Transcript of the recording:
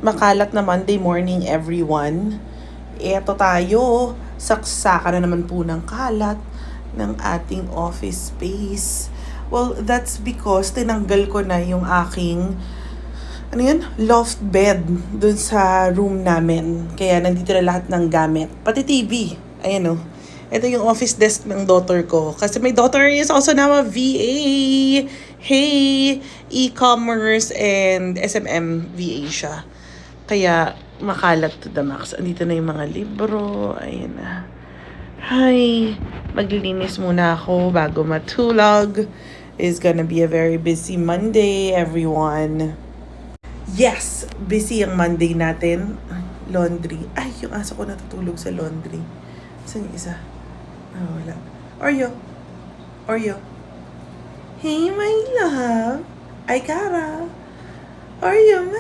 Makalat na Monday morning, everyone. Eto tayo, saksakan na naman po ng kalat ng ating office space. Well, that's because tinanggal ko na yung aking loft bed dun sa room namin. Kaya nandito na lahat ng gamit. Pati TV. Ayan o. Ito yung office desk ng daughter ko. Kasi my daughter is also now a VA. Hey! E-commerce and SMM VA siya. Kaya makalat to the max. Andito na yung mga libro. Ayan na. Hi! Maglilinis muna ako bago matulog. It's gonna be a very busy Monday, everyone. Yes! Busy ang Monday natin. Laundry. Ay, yung aso ko natutulog sa laundry. Saan yung isa? Ah, wala. Oreo. Oreo. Hey, my love. Ay, Kara. Oreo,